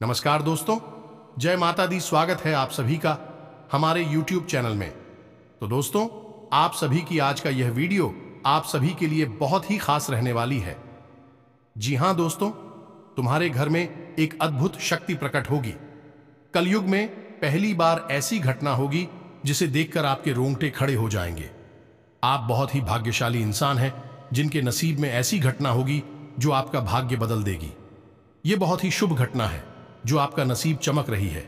नमस्कार दोस्तों, जय माता दी। स्वागत है आप सभी का हमारे YouTube चैनल में। तो दोस्तों, आप सभी की आज का यह वीडियो आप सभी के लिए बहुत ही खास रहने वाली है। जी हां दोस्तों, तुम्हारे घर में एक अद्भुत शक्ति प्रकट होगी। कलयुग में पहली बार ऐसी घटना होगी जिसे देखकर आपके रोंगटे खड़े हो जाएंगे। आप बहुत ही भाग्यशाली इंसान हैं जिनके नसीब में ऐसी घटना होगी जो आपका भाग्य बदल देगी। यह बहुत ही शुभ घटना है जो आपका नसीब चमक रही है।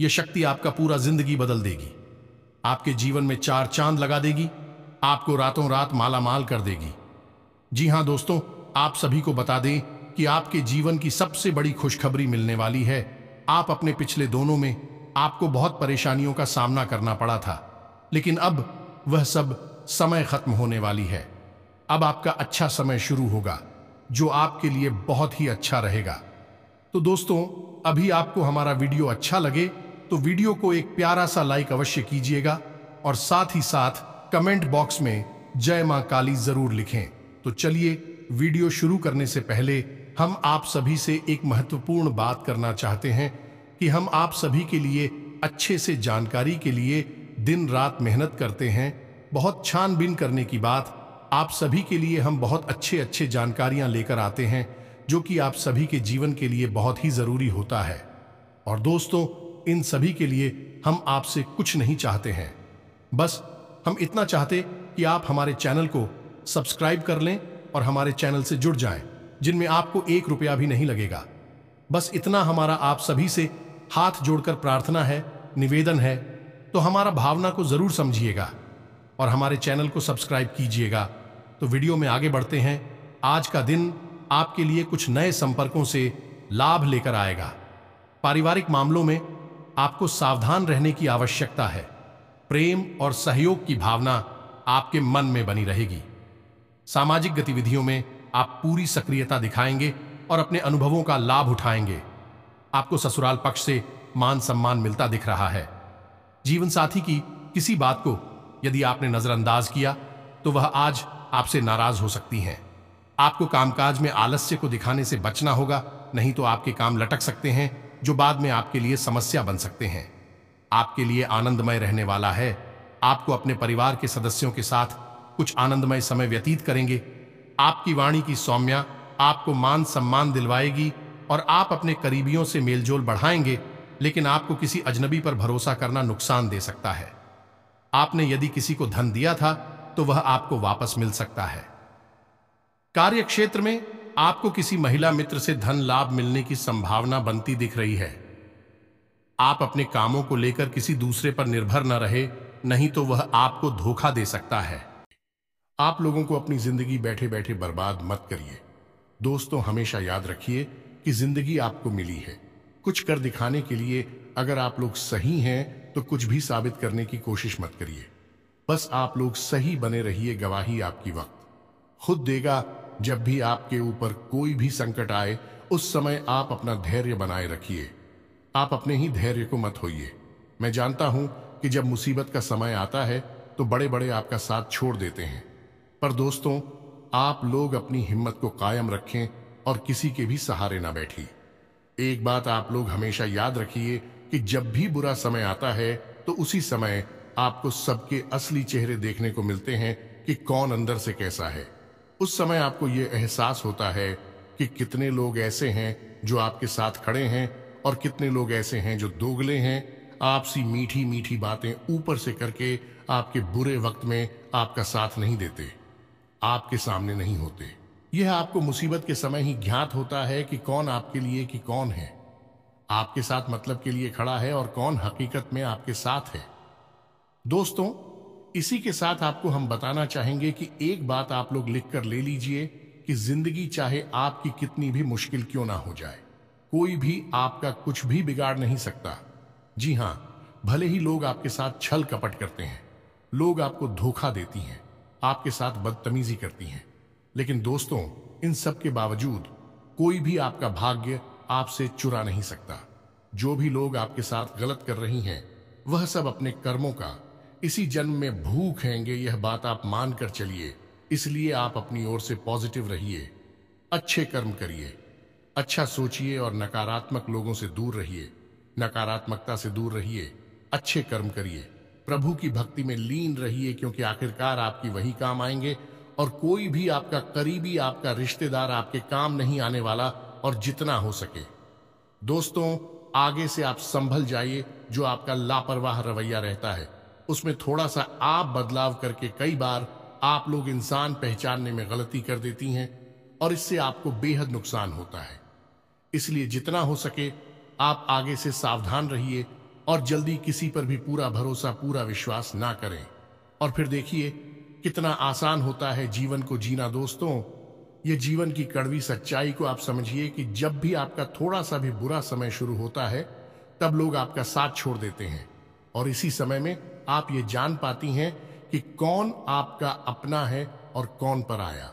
यह शक्ति आपका पूरा जिंदगी बदल देगी, आपके जीवन में चार चांद लगा देगी, आपको रातों रात माला माल कर देगी। जी हां दोस्तों, आप सभी को बता दें कि आपके जीवन की सबसे बड़ी खुशखबरी मिलने वाली है। आप अपने पिछले दोनों में आपको बहुत परेशानियों का सामना करना पड़ा था, लेकिन अब वह सब समय खत्म होने वाली है। अब आपका अच्छा समय शुरू होगा जो आपके लिए बहुत ही अच्छा रहेगा। तो दोस्तों, अभी आपको हमारा वीडियो अच्छा लगे तो वीडियो को एक प्यारा सा लाइक अवश्य कीजिएगा और साथ ही साथ कमेंट बॉक्स में जय मां काली जरूर लिखें। तो चलिए, वीडियो शुरू करने से पहले हम आप सभी से एक महत्वपूर्ण बात करना चाहते हैं कि हम आप सभी के लिए अच्छे से जानकारी के लिए दिन रात मेहनत करते हैं। बहुत छानबीन करने की बात, आप सभी के लिए हम बहुत अच्छे जानकारियां लेकर आते हैं जो कि आप सभी के जीवन के लिए बहुत ही जरूरी होता है। और दोस्तों, इन सभी के लिए हम आपसे कुछ नहीं चाहते हैं, बस हम इतना चाहते कि आप हमारे चैनल को सब्सक्राइब कर लें और हमारे चैनल से जुड़ जाएं, जिनमें आपको 1 रुपया भी नहीं लगेगा। बस इतना हमारा आप सभी से हाथ जोड़कर प्रार्थना है, निवेदन है। तो हमारा भावना को जरूर समझिएगा और हमारे चैनल को सब्सक्राइब कीजिएगा। तो वीडियो में आगे बढ़ते हैं। आज का दिन आपके लिए कुछ नए संपर्कों से लाभ लेकर आएगा। पारिवारिक मामलों में आपको सावधान रहने की आवश्यकता है। प्रेम और सहयोग की भावना आपके मन में बनी रहेगी। सामाजिक गतिविधियों में आप पूरी सक्रियता दिखाएंगे और अपने अनुभवों का लाभ उठाएंगे। आपको ससुराल पक्ष से मान सम्मान मिलता दिख रहा है। जीवन साथी की किसी बात को यदि आपने नजरअंदाज किया तो वह आज आपसे नाराज हो सकती हैं। आपको कामकाज में आलस्य को दिखाने से बचना होगा, नहीं तो आपके काम लटक सकते हैं जो बाद में आपके लिए समस्या बन सकते हैं। आपके लिए आनंदमय रहने वाला है। आपको अपने परिवार के सदस्यों के साथ कुछ आनंदमय समय व्यतीत करेंगे। आपकी वाणी की सौम्या आपको मान सम्मान दिलवाएगी और आप अपने करीबियों से मेलजोल बढ़ाएंगे, लेकिन आपको किसी अजनबी पर भरोसा करना नुकसान दे सकता है। आपने यदि किसी को धन दिया था तो वह आपको वापस मिल सकता है। कार्य क्षेत्र में आपको किसी महिला मित्र से धन लाभ मिलने की संभावना बनती दिख रही है। आप अपने कामों को लेकर किसी दूसरे पर निर्भर न रहे, नहीं तो वह आपको धोखा दे सकता है। आप लोगों को अपनी जिंदगी बैठे बैठे बर्बाद मत करिए। दोस्तों, हमेशा याद रखिए कि जिंदगी आपको मिली है कुछ कर दिखाने के लिए। अगर आप लोग सही हैं तो कुछ भी साबित करने की कोशिश मत करिए। बस आप लोग सही बने रहिए। गवाही आपकी वक्त खुद देगा। जब भी आपके ऊपर कोई भी संकट आए, उस समय आप अपना धैर्य बनाए रखिए। आप अपने ही धैर्य को मत होइए। मैं जानता हूं कि जब मुसीबत का समय आता है तो बड़े बड़े आपका साथ छोड़ देते हैं, पर दोस्तों, आप लोग अपनी हिम्मत को कायम रखें और किसी के भी सहारे ना बैठिए। एक बात आप लोग हमेशा याद रखिए कि जब भी बुरा समय आता है तो उसी समय आपको सबके असली चेहरे देखने को मिलते हैं कि कौन अंदर से कैसा है। उस समय आपको यह एहसास होता है कि कितने लोग ऐसे हैं जो आपके साथ खड़े हैं और कितने लोग ऐसे हैं जो दोगले हैं, आपसी मीठी मीठी बातें ऊपर से करके आपके बुरे वक्त में आपका साथ नहीं देते, आपके सामने नहीं होते। यह आपको मुसीबत के समय ही ज्ञात होता है कि कौन आपके लिए कि कौन है आपके साथ मतलब के लिए खड़ा है और कौन हकीकत में आपके साथ है। दोस्तों, इसी के साथ आपको हम बताना चाहेंगे कि एक बात आप लोग लिख कर ले लीजिए कि जिंदगी चाहे आपकी कितनी भी मुश्किल क्यों ना हो जाए, कोई भी आपका कुछ भी बिगाड़ नहीं सकता। जी हां, भले ही लोग आपके साथ छल कपट करते हैं, लोग आपको धोखा देती हैं, आपके साथ बदतमीजी करती हैं, लेकिन दोस्तों, इन सब के बावजूद कोई भी आपका भाग्य आपसे चुरा नहीं सकता। जो भी लोग आपके साथ गलत कर रही हैं, वह सब अपने कर्मों का इसी जन्म में भूख हैंगे, यह बात आप मानकर चलिए। इसलिए आप अपनी ओर से पॉजिटिव रहिए, अच्छे कर्म करिए। अच्छा सोचिए और नकारात्मक लोगों से दूर रहिए, नकारात्मकता से दूर रहिए, अच्छे कर्म करिए, प्रभु की भक्ति में लीन रहिए, क्योंकि आखिरकार आपकी वही काम आएंगे और कोई भी आपका करीबी, आपका रिश्तेदार आपके काम नहीं आने वाला। और जितना हो सके दोस्तों, आगे से आप संभल जाइए। जो आपका लापरवाह रवैया रहता है उसमें थोड़ा सा आप बदलाव करके कई बार आप लोग इंसान पहचानने में गलती कर देती हैं और इससे आपको बेहद नुकसान होता है। इसलिए जितना हो सके आप आगे से सावधान रहिए और जल्दी किसी पर भी पूरा भरोसा, पूरा विश्वास ना करें। और फिर देखिए कितना आसान होता है जीवन को जीना दोस्तों। ये जीवन की कड़वी सच्चाई को आप समझिए कि जब भी आपका थोड़ा सा भी बुरा समय शुरू होता है तब लोग आपका साथ छोड़ देते हैं और इसी समय में आप ये जान पाती हैं कि कौन आपका अपना है और कौन पराया।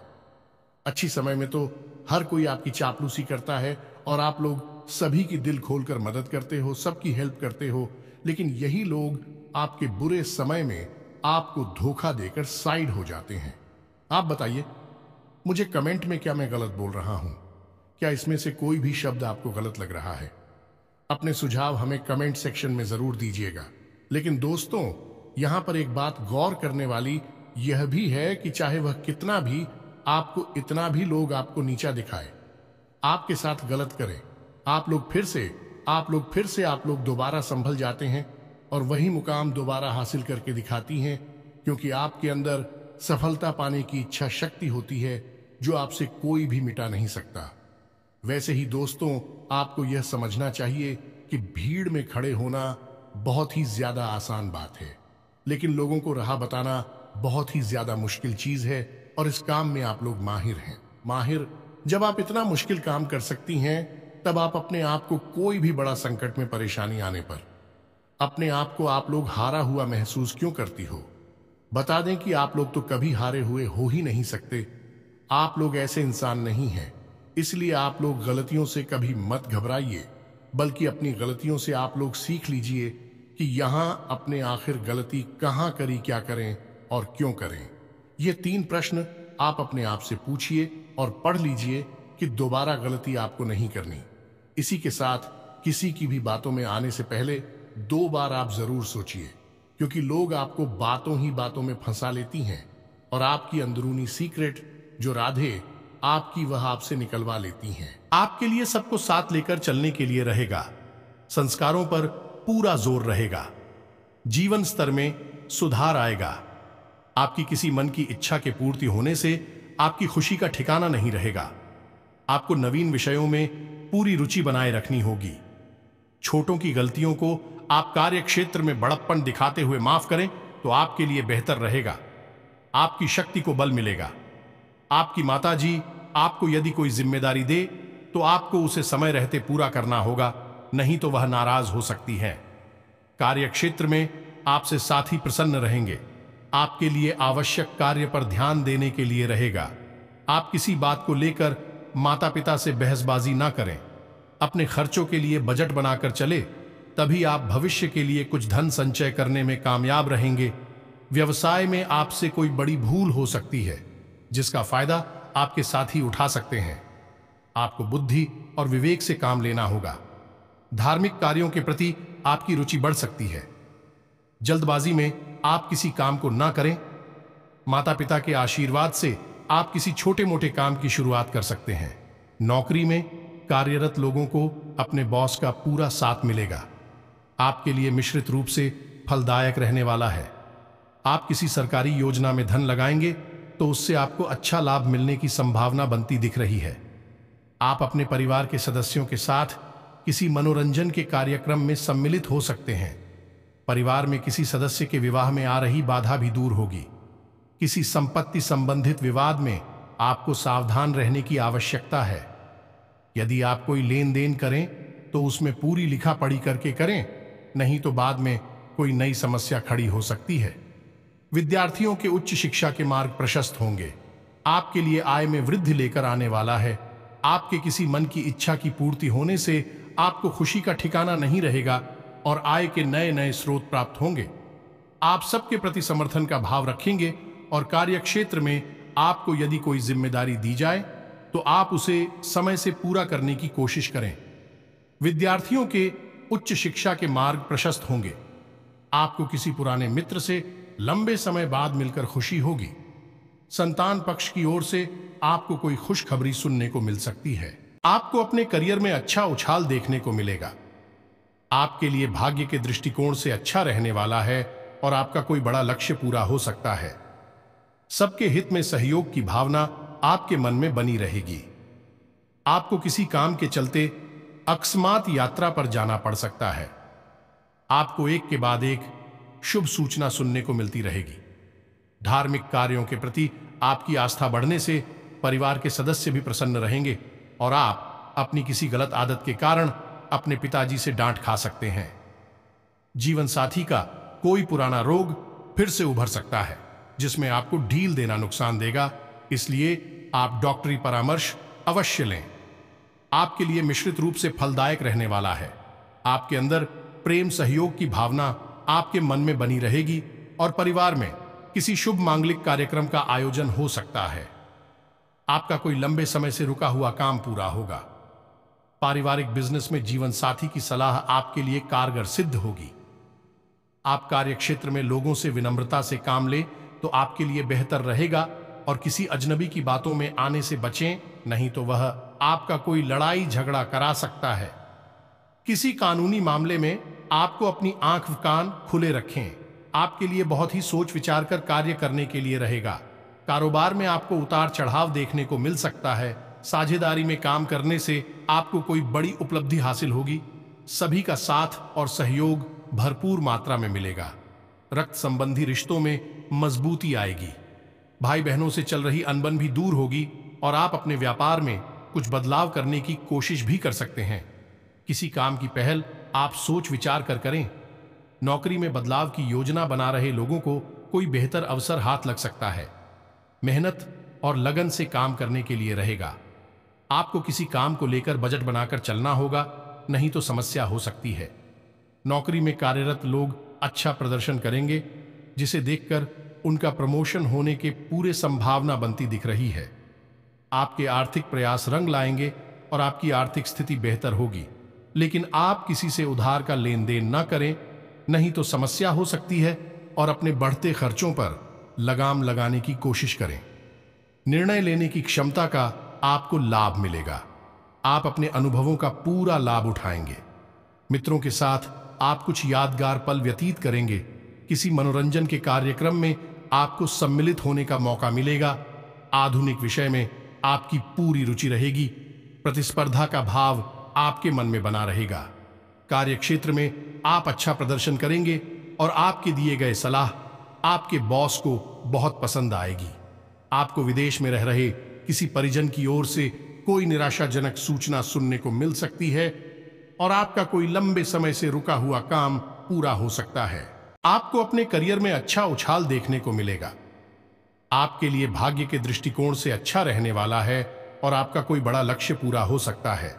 अच्छी समय में तो हर कोई आपकी चापलूसी करता है और आप लोग सभी की दिल खोलकर मदद करते हो, सबकी हेल्प करते हो, लेकिन यही लोग आपके बुरे समय में आपको धोखा देकर साइड हो जाते हैं। आप बताइए मुझे कमेंट में, क्या मैं गलत बोल रहा हूं? क्या इसमें से कोई भी शब्द आपको गलत लग रहा है? अपने सुझाव हमें कमेंट सेक्शन में जरूर दीजिएगा। लेकिन दोस्तों, यहां पर एक बात गौर करने वाली यह भी है कि चाहे वह कितना भी आपको, इतना भी लोग आपको नीचा दिखाए, आपके साथ गलत करें, आप लोग फिर से दोबारा संभल जाते हैं और वही मुकाम दोबारा हासिल करके दिखाती हैं, क्योंकि आपके अंदर सफलता पाने की इच्छा शक्ति होती है जो आपसे कोई भी मिटा नहीं सकता। वैसे ही दोस्तों, आपको यह समझना चाहिए कि भीड़ में खड़े होना बहुत ही ज्यादा आसान बात है, लेकिन लोगों को राह बताना बहुत ही ज्यादा मुश्किल चीज है और इस काम में आप लोग माहिर हैं। माहिर जब आप इतना मुश्किल काम कर सकती हैं, तब आप अपने आप को कोई भी बड़ा संकट में, परेशानी आने पर अपने आप को आप लोग हारा हुआ महसूस क्यों करती हो? बता दें कि आप लोग तो कभी हारे हुए हो ही नहीं सकते। आप लोग ऐसे इंसान नहीं हैं। इसलिए आप लोग गलतियों से कभी मत घबराइए, बल्कि अपनी गलतियों से आप लोग सीख लीजिए कि यहां अपने आखिर गलती कहां करी, क्या करें और क्यों करें। ये 3 प्रश्न आप अपने आप से पूछिए और पढ़ लीजिए कि दोबारा गलती आपको नहीं करनी। इसी के साथ किसी की भी बातों में आने से पहले 2 बार आप जरूर सोचिए, क्योंकि लोग आपको बातों ही बातों में फंसा लेती हैं और आपकी अंदरूनी सीक्रेट जो राधे आपकी, वह आपसे निकलवा लेती हैं। आपके लिए सबको साथ लेकर चलने के लिए रहेगा, संस्कारों पर पूरा जोर रहेगा, जीवन स्तर में सुधार आएगा। आपकी किसी मन की इच्छा के पूर्ति होने से आपकी खुशी का ठिकाना नहीं रहेगा। आपको नवीन विषयों में पूरी रुचि बनाए रखनी होगी। छोटों की गलतियों को आप कार्य क्षेत्र में बड़प्पन दिखाते हुए माफ करें तो आपके लिए बेहतर रहेगा। आपकी शक्ति को बल मिलेगा। आपकी माताजी आपको यदि कोई जिम्मेदारी दे तो आपको उसे समय रहते पूरा करना होगा, नहीं तो वह नाराज हो सकती है। कार्य क्षेत्र में आपसे साथी प्रसन्न रहेंगे। आपके लिए आवश्यक कार्य पर ध्यान देने के लिए रहेगा। आप किसी बात को लेकर माता पिता से बहसबाजी ना करें। अपने खर्चों के लिए बजट बनाकर चले, तभी आप भविष्य के लिए कुछ धन संचय करने में कामयाब रहेंगे। व्यवसाय में आपसे कोई बड़ी भूल हो सकती है जिसका फायदा आपके साथी उठा सकते हैं। आपको बुद्धि और विवेक से काम लेना होगा। धार्मिक कार्यों के प्रति आपकी रुचि बढ़ सकती है। जल्दबाजी में आप किसी काम को ना करें। माता पिता के आशीर्वाद से आप किसी छोटे मोटे काम की शुरुआत कर सकते हैं। नौकरी में कार्यरत लोगों को अपने बॉस का पूरा साथ मिलेगा। आपके लिए मिश्रित रूप से फलदायक रहने वाला है। आप किसी सरकारी योजना में धन लगाएंगे तो उससे आपको अच्छा लाभ मिलने की संभावना बनती दिख रही है। आप अपने परिवार के सदस्यों के साथ किसी मनोरंजन के कार्यक्रम में सम्मिलित हो सकते हैं। परिवार में किसी सदस्य के विवाह में आ रही बाधा भी दूर होगी। किसी संपत्ति संबंधित विवाद में आपको सावधान रहने की आवश्यकता है। यदि आप कोई लेन देन करें तो उसमें पूरी लिखा पढ़ी करके करें, नहीं तो बाद में कोई नई समस्या खड़ी हो सकती है। विद्यार्थियों के उच्च शिक्षा के मार्ग प्रशस्त होंगे। आपके लिए आय में वृद्धि लेकर आने वाला है। आपके किसी मन की इच्छा की पूर्ति होने से आपको खुशी का ठिकाना नहीं रहेगा और आय के नए नए स्रोत प्राप्त होंगे। आप सबके प्रति समर्थन का भाव रखेंगे और कार्य क्षेत्र में आपको यदि कोई जिम्मेदारी दी जाए तो आप उसे समय से पूरा करने की कोशिश करें। विद्यार्थियों के उच्च शिक्षा के मार्ग प्रशस्त होंगे। आपको किसी पुराने मित्र से लंबे समय बाद मिलकर खुशी होगी। संतान पक्ष की ओर से आपको कोई खुशखबरी सुनने को मिल सकती है। आपको अपने करियर में अच्छा उछाल देखने को मिलेगा। आपके लिए भाग्य के दृष्टिकोण से अच्छा रहने वाला है और आपका कोई बड़ा लक्ष्य पूरा हो सकता है। सबके हित में सहयोग की भावना आपके मन में बनी रहेगी। आपको किसी काम के चलते अकस्मात यात्रा पर जाना पड़ सकता है। आपको एक के बाद एक शुभ सूचना सुनने को मिलती रहेगी। धार्मिक कार्यों के प्रति आपकी आस्था बढ़ने से परिवार के सदस्य भी प्रसन्न रहेंगे और आप अपनी किसी गलत आदत के कारण अपने पिताजी से डांट खा सकते हैं। जीवन साथी का कोई पुराना रोग फिर से उभर सकता है, जिसमें आपको ढील देना नुकसान देगा, इसलिए आप डॉक्टरी परामर्श अवश्य लें। आपके लिए मिश्रित रूप से फलदायक रहने वाला है। आपके अंदर प्रेम सहयोग की भावना आपके मन में बनी रहेगी और परिवार में किसी शुभ मांगलिक कार्यक्रम का आयोजन हो सकता है। आपका कोई लंबे समय से रुका हुआ काम पूरा होगा। पारिवारिक बिजनेस में जीवन साथी की सलाह आपके लिए कारगर सिद्ध होगी। आप कार्य क्षेत्र में लोगों से विनम्रता से काम लें तो आपके लिए बेहतर रहेगा और किसी अजनबी की बातों में आने से बचें, नहीं तो वह आपका कोई लड़ाई झगड़ा करा सकता है। किसी कानूनी मामले में आपको अपनी आंख कान खुले रखें। आपके लिए बहुत ही सोच विचार कर कार्य करने के लिए रहेगा। कारोबार में आपको उतार चढ़ाव देखने को मिल सकता है। साझेदारी में काम करने से आपको कोई बड़ी उपलब्धि हासिल होगी। सभी का साथ और सहयोग भरपूर मात्रा में मिलेगा। रक्त संबंधी रिश्तों में मजबूती आएगी। भाई बहनों से चल रही अनबन भी दूर होगी और आप अपने व्यापार में कुछ बदलाव करने की कोशिश भी कर सकते हैं। किसी काम की पहल आप सोच विचार कर करें। नौकरी में बदलाव की योजना बना रहे लोगों को कोई बेहतर अवसर हाथ लग सकता है। मेहनत और लगन से काम करने के लिए रहेगा। आपको किसी काम को लेकर बजट बनाकर चलना होगा, नहीं तो समस्या हो सकती है। नौकरी में कार्यरत लोग अच्छा प्रदर्शन करेंगे, जिसे देखकर उनका प्रमोशन होने के पूरे संभावना बनती दिख रही है। आपके आर्थिक प्रयास रंग लाएंगे और आपकी आर्थिक स्थिति बेहतर होगी, लेकिन आप किसी से उधार का लेन देन न करें, नहीं तो समस्या हो सकती है और अपने बढ़ते खर्चों पर लगाम लगाने की कोशिश करें। निर्णय लेने की क्षमता का आपको लाभ मिलेगा। आप अपने अनुभवों का पूरा लाभ उठाएंगे। मित्रों के साथ आप कुछ यादगार पल व्यतीत करेंगे। किसी मनोरंजन के कार्यक्रम में आपको सम्मिलित होने का मौका मिलेगा। आधुनिक विषय में आपकी पूरी रुचि रहेगी। प्रतिस्पर्धा का भाव आपके मन में बना रहेगा। कार्य क्षेत्र में आप अच्छा प्रदर्शन करेंगे और आपके दिए गए सलाह आपके बॉस को बहुत पसंद आएगी। आपको विदेश में रह रहे किसी परिजन की ओर से कोई निराशाजनक सूचना सुनने को मिल सकती है और आपका कोई लंबे समय से रुका हुआ काम पूरा हो सकता है। आपको अपने करियर में अच्छा उछाल देखने को मिलेगा। आपके लिए भाग्य के दृष्टिकोण से अच्छा रहने वाला है और आपका कोई बड़ा लक्ष्य पूरा हो सकता है।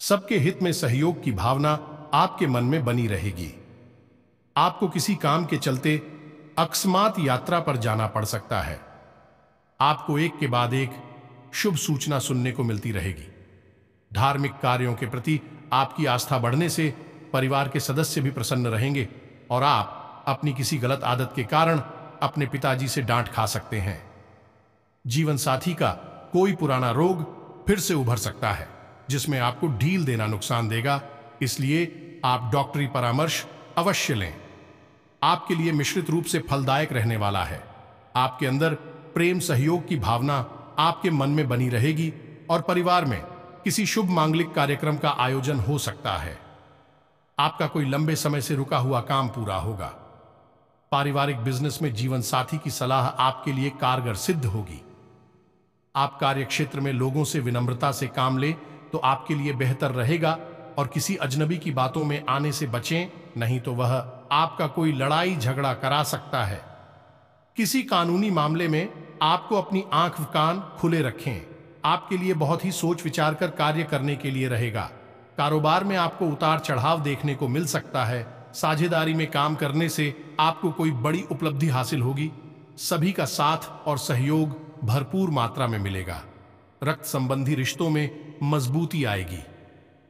सबके हित में सहयोग की भावना आपके मन में बनी रहेगी। आपको किसी काम के चलते अकस्मात यात्रा पर जाना पड़ सकता है। आपको एक के बाद एक शुभ सूचना सुनने को मिलती रहेगी। धार्मिक कार्यों के प्रति आपकी आस्था बढ़ने से परिवार के सदस्य भी प्रसन्न रहेंगे और आप अपनी किसी गलत आदत के कारण अपने पिताजी से डांट खा सकते हैं। जीवन साथी का कोई पुराना रोग फिर से उभर सकता है, जिसमें आपको ढील देना नुकसान देगा, इसलिए आप डॉक्टरी परामर्श अवश्य लें। आपके लिए मिश्रित रूप से फलदायक रहने वाला है। आपके अंदर प्रेम सहयोग की भावना आपके मन में बनी रहेगी और परिवार में किसी शुभ मांगलिक कार्यक्रम का आयोजन हो सकता है। आपका कोई लंबे समय से रुका हुआ काम पूरा होगा। पारिवारिक बिजनेस में जीवन साथी की सलाह आपके लिए कारगर सिद्ध होगी। आप कार्य क्षेत्र में लोगों से विनम्रता से काम लें तो आपके लिए बेहतर रहेगा और किसी अजनबी की बातों में आने से बचें, नहीं तो वह आपका कोई लड़ाई झगड़ा करा सकता है। किसी कानूनी मामले में आपको अपनी आंख कान खुले रखें। आपके लिए बहुत ही सोच विचार कर कार्य करने के लिए रहेगा। कारोबार में आपको उतार चढ़ाव देखने को मिल सकता है। साझेदारी में काम करने से आपको कोई बड़ी उपलब्धि हासिल होगी। सभी का साथ और सहयोग भरपूर मात्रा में मिलेगा। रक्त संबंधी रिश्तों में मजबूती आएगी।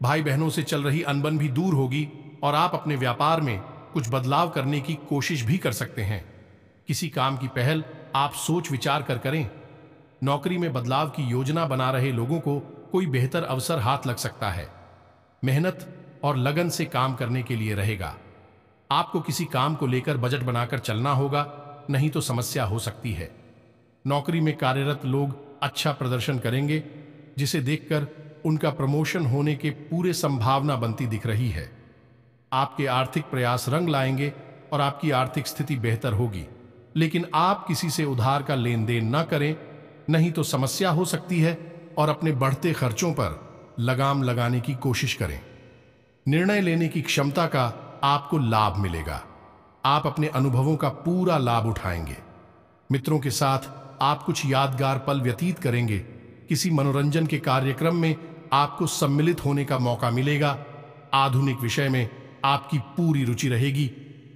भाई बहनों से चल रही अनबन भी दूर होगी और आप अपने व्यापार में कुछ बदलाव करने की कोशिश भी कर सकते हैं। किसी काम की पहल आप सोच विचार कर करें। नौकरी में बदलाव की योजना बना रहे लोगों को कोई बेहतर अवसर हाथ लग सकता है। मेहनत और लगन से काम करने के लिए रहेगा। आपको किसी काम को लेकर बजट बनाकर चलना होगा, नहीं तो समस्या हो सकती है। नौकरी में कार्यरत लोग अच्छा प्रदर्शन करेंगे, जिसे देखकर उनका प्रमोशन होने के पूरे संभावना बनती दिख रही है। आपके आर्थिक प्रयास रंग लाएंगे और आपकी आर्थिक स्थिति बेहतर होगी, लेकिन आप किसी से उधार का लेन देन न करें, नहीं तो समस्या हो सकती है और अपने बढ़ते खर्चों पर लगाम लगाने की कोशिश करें। निर्णय लेने की क्षमता का आपको लाभ मिलेगा। आप अपने अनुभवों का पूरा लाभ उठाएंगे। मित्रों के साथ आप कुछ यादगार पल व्यतीत करेंगे। किसी मनोरंजन के कार्यक्रम में आपको सम्मिलित होने का मौका मिलेगा। आधुनिक विषय में आपकी पूरी रुचि रहेगी।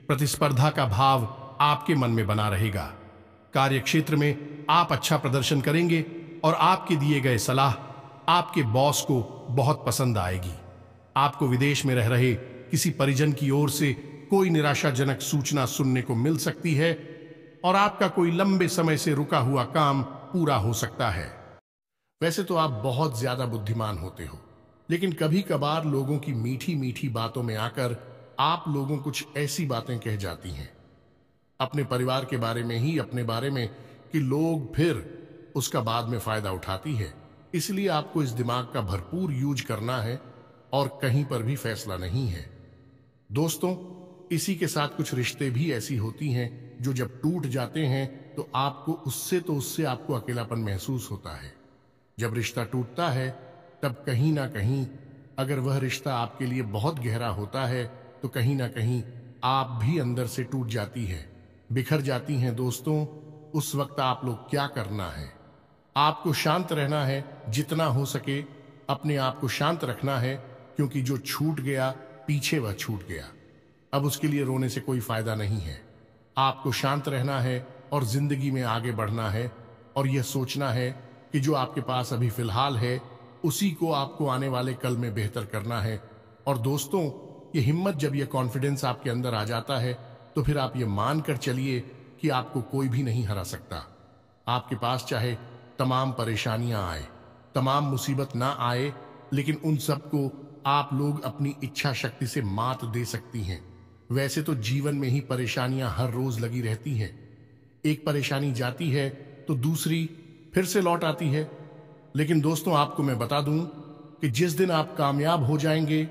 प्रतिस्पर्धा का भाव आपके मन में बना रहेगा। कार्यक्षेत्र में आप अच्छा प्रदर्शन करेंगे और आपके दिए गए सलाह आपके बॉस को बहुत पसंद आएगी। आपको विदेश में रह रहे किसी परिजन की ओर से कोई निराशाजनक सूचना सुनने को मिल सकती है और आपका कोई लंबे समय से रुका हुआ काम पूरा हो सकता है। वैसे तो आप बहुत ज्यादा बुद्धिमान होते हो, लेकिन कभी कभार लोगों की मीठी मीठी बातों में आकर आप लोगों कुछ ऐसी बातें कह जाती हैं अपने परिवार के बारे में ही, अपने बारे में, कि लोग फिर उसका बाद में फायदा उठाती है। इसलिए आपको इस दिमाग का भरपूर यूज करना है और कहीं पर भी फैसला नहीं है। दोस्तों, इसी के साथ कुछ रिश्ते भी ऐसी होती हैं जो जब टूट जाते हैं तो उससे आपको अकेलापन महसूस होता है। जब रिश्ता टूटता है तब कहीं ना कहीं, अगर वह रिश्ता आपके लिए बहुत गहरा होता है, तो कहीं ना कहीं आप भी अंदर से टूट जाती है, बिखर जाती हैं। दोस्तों, उस वक्त आप लोग क्या करना है? आपको शांत रहना है, जितना हो सके अपने आप को शांत रखना है, क्योंकि जो छूट गया पीछे वह छूट गया। अब उसके लिए रोने से कोई फायदा नहीं है। आपको शांत रहना है और जिंदगी में आगे बढ़ना है और यह सोचना है कि जो आपके पास अभी फिलहाल है उसी को आपको आने वाले कल में बेहतर करना है। और दोस्तों, ये हिम्मत, जब यह कॉन्फिडेंस आपके अंदर आ जाता है तो फिर आप ये मान कर चलिए कि आपको कोई भी नहीं हरा सकता। आपके पास चाहे तमाम परेशानियां आए, तमाम मुसीबत ना आए, लेकिन उन सबको आप लोग अपनी इच्छा शक्ति से मात दे सकती हैं। वैसे तो जीवन में ही परेशानियां हर रोज लगी रहती हैं। एक परेशानी जाती है तो दूसरी फिर से लौट आती है। लेकिन दोस्तों, आपको मैं बता दूं कि जिस दिन आप कामयाब हो जाएंगे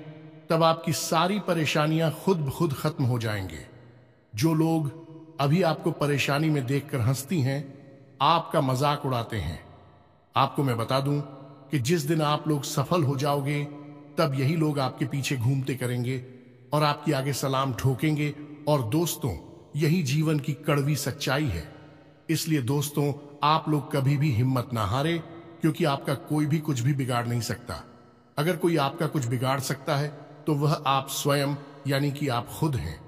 तब आपकी सारी परेशानियां खुद ब खुद खत्म हो जाएंगे। जो लोग अभी आपको परेशानी में देखकर हंसती हैं, आपका मजाक उड़ाते हैं, आपको मैं बता दूं कि जिस दिन आप लोग सफल हो जाओगे तब यही लोग आपके पीछे घूमते करेंगे और आपकी आगे सलाम ठोकेंगे। और दोस्तों, यही जीवन की कड़वी सच्चाई है। इसलिए दोस्तों, आप लोग कभी भी हिम्मत ना हारे, क्योंकि आपका कोई भी कुछ भी बिगाड़ नहीं सकता। अगर कोई आपका कुछ बिगाड़ सकता है तो वह आप स्वयं, यानी कि आप खुद हैं।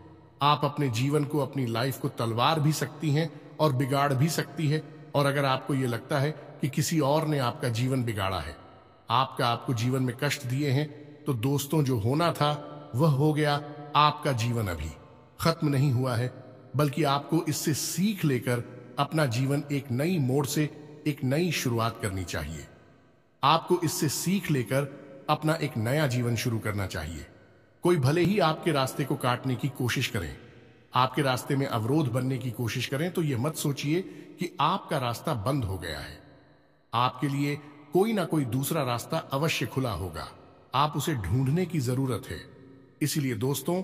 आप अपने जीवन को, अपनी लाइफ को तलवार भी सकती हैं और बिगाड़ भी सकती है। और अगर आपको यह लगता है कि किसी और ने आपका जीवन बिगाड़ा है, आपको जीवन में कष्ट दिए हैं, तो दोस्तों, जो होना था वह हो गया। आपका जीवन अभी खत्म नहीं हुआ है, बल्कि आपको इससे सीख लेकर अपना जीवन एक नई मोड़ से, एक नई शुरुआत करनी चाहिए। आपको इससे सीख लेकर अपना एक नया जीवन शुरू करना चाहिए। कोई भले ही आपके रास्ते को काटने की कोशिश करें, आपके रास्ते में अवरोध बनने की कोशिश करें, तो यह मत सोचिए कि आपका रास्ता बंद हो गया है। आपके लिए कोई ना कोई दूसरा रास्ता अवश्य खुला होगा। आप उसे ढूंढने की जरूरत है। इसलिए दोस्तों,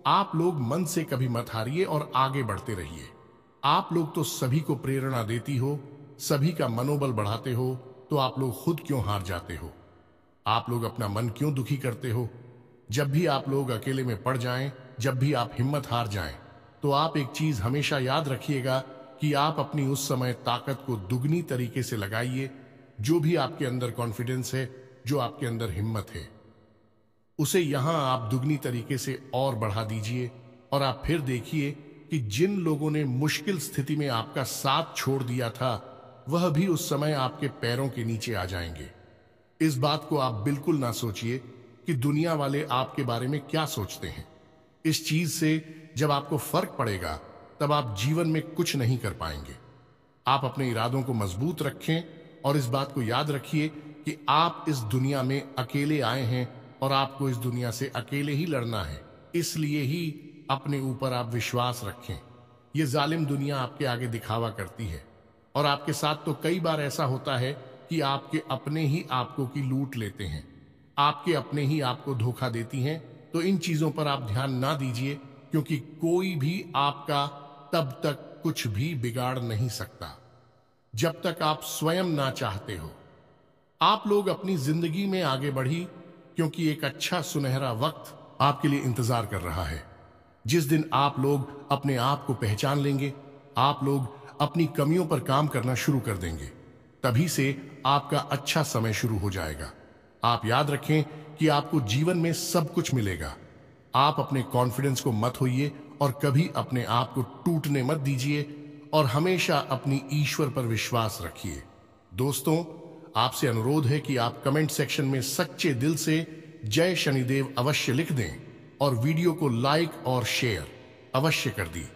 आप लोग मन से कभी मत हारिए और आगे बढ़ते रहिए। आप लोग तो सभी को प्रेरणा देती हो, सभी का मनोबल बढ़ाते हो, तो आप लोग खुद क्यों हार जाते हो? आप लोग अपना मन क्यों दुखी करते हो? जब भी आप लोग अकेले में पड़ जाएं, जब भी आप हिम्मत हार जाएं, तो आप एक चीज हमेशा याद रखिएगा कि आप अपनी उस समय ताकत को दुगनी तरीके से लगाइए। जो भी आपके अंदर कॉन्फिडेंस है, जो आपके अंदर हिम्मत है, उसे यहां आप दुगनी तरीके से और बढ़ा दीजिए। और आप फिर देखिए कि जिन लोगों ने मुश्किल स्थिति में आपका साथ छोड़ दिया था, वह भी उस समय आपके पैरों के नीचे आ जाएंगे। इस बात को आप बिल्कुल ना सोचिए कि दुनिया वाले आपके बारे में क्या सोचते हैं। इस चीज से जब आपको फर्क पड़ेगा तब आप जीवन में कुछ नहीं कर पाएंगे। आप अपने इरादों को मजबूत रखें और इस बात को याद रखिए कि आप इस दुनिया में अकेले आए हैं और आपको इस दुनिया से अकेले ही लड़ना है। इसलिए ही अपने ऊपर आप विश्वास रखें। ये जालिम दुनिया आपके आगे दिखावा करती है और आपके साथ तो कई बार ऐसा होता है कि आपके अपने ही आपको की लूट लेते हैं, आपके अपने ही आपको धोखा देती हैं। तो इन चीजों पर आप ध्यान ना दीजिए, क्योंकि कोई भी आपका तब तक कुछ भी बिगाड़ नहीं सकता जब तक आप स्वयं ना चाहते हो। आप लोग अपनी जिंदगी में आगे बढ़ी, क्योंकि एक अच्छा सुनहरा वक्त आपके लिए इंतजार कर रहा है। जिस दिन आप लोग अपने आप को पहचान लेंगे, आप लोग अपनी कमियों पर काम करना शुरू कर देंगे, तभी से आपका अच्छा समय शुरू हो जाएगा। आप याद रखें कि आपको जीवन में सब कुछ मिलेगा। आप अपने कॉन्फिडेंस को मत होइए और कभी अपने आप को टूटने मत दीजिए और हमेशा अपनी ईश्वर पर विश्वास रखिए। दोस्तों, आपसे अनुरोध है कि आप कमेंट सेक्शन में सच्चे दिल से जय शनिदेव अवश्य लिख दें और वीडियो को लाइक और शेयर अवश्य कर दी।